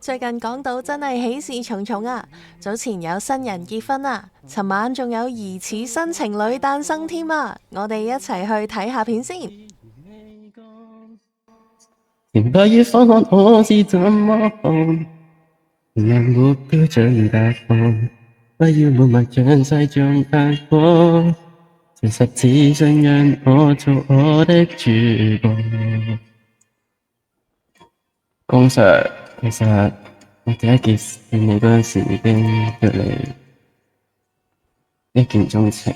最近港島真係喜事重重啊！早前有新人結婚啊，尋晚仲有疑似新情侶誕生添啊！我哋一齊去睇下片先。前8月放學我是怎麼看？人沒標準答案，不要抹墨像世像眼光，誠實只想讓我做我的主角。公 Sir，其實我第一件事見你嗰陣時已經對你一見鍾情，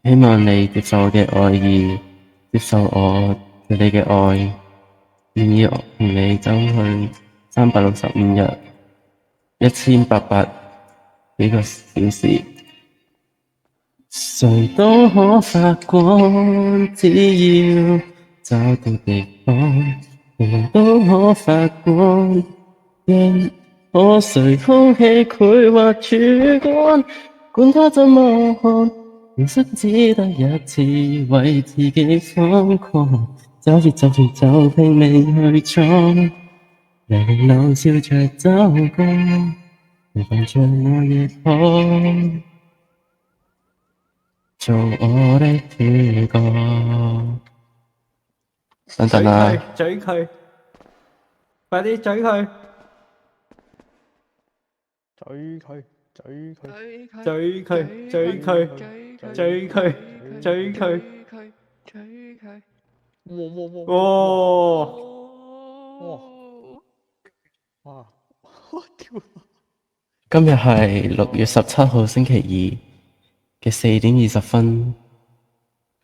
希望你接受我嘅愛意，接受我對你嘅愛，願意同你走去365日1800幾個小時，誰都可發光，只要找到地方，人人都可發光。任何誰空氣繪畫主幹，管他怎麼看，人生只得一次，為自己瘋狂，找住就住就拼命去闖，流浪笑着走過，平凡像我亦可做我的主角。等等啊！嘴佢，快啲嘴佢，嘴佢，嘴佢，嘴佢，嘴佢，嘴佢，嘴佢，哇！哇！我屌！今日係6月17號星期二嘅4點20分，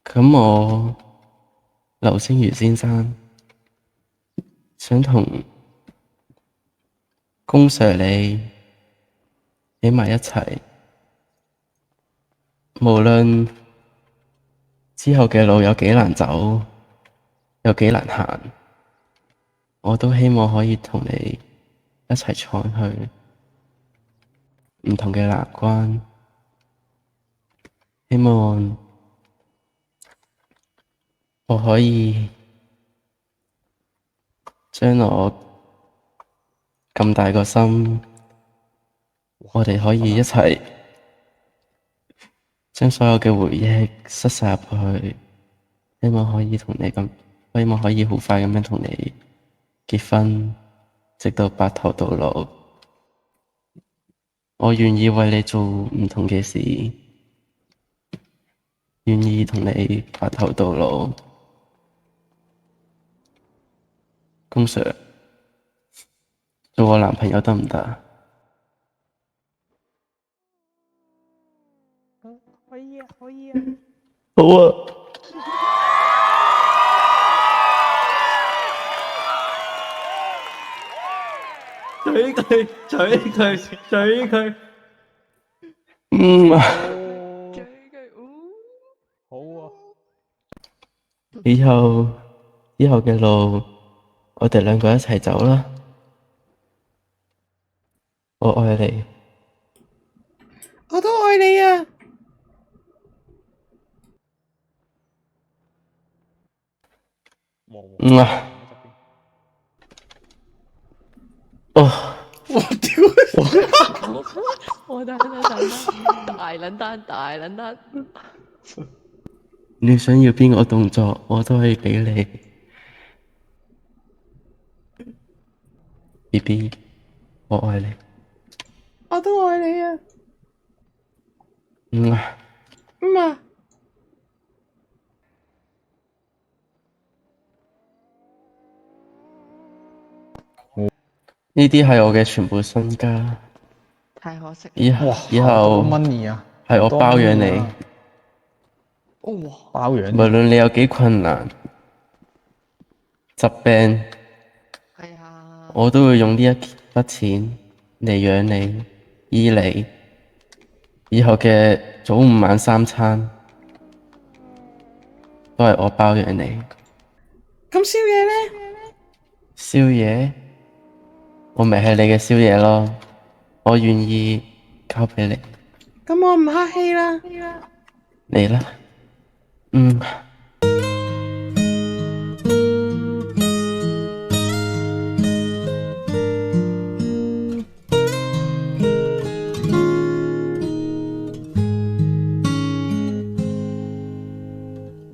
咁我劉星如先生想同公 Sir 你喺埋一齊，無論之後嘅路有幾難走，有幾難行，我都希望可以同你一齊闖去唔同嘅難關，希望我可以將我咁大個心，我哋可以一齊將所有嘅回憶塞晒入去，希望可以好快咁樣同你結婚，直到白頭到老。我願意為你做唔同嘅事，願意同你白頭到老。公 Sir， 做我男朋友得唔得？可以啊，可以啊。好啊！嘴佢，嘴佢，嘴佢。好啊。以後嘅路，我哋兩個一齊走啦。我愛你。我都愛你啊！我屌！我等，大撚單。你想要邊個動作，我都可以畀你。BB， 我愛你。我都愛你啊！呢啲係我嘅全部身家，太可惜。以後係我包養你，包養你。無論你有幾困難、疾病，我都會用呢一筆錢嚟養你、醫你，以後嘅早午晚三餐都係我包養你。咁宵夜呢？宵夜？我咪係你嘅宵夜咯，我願意交畀你。咁我唔客氣啦。嚟啦，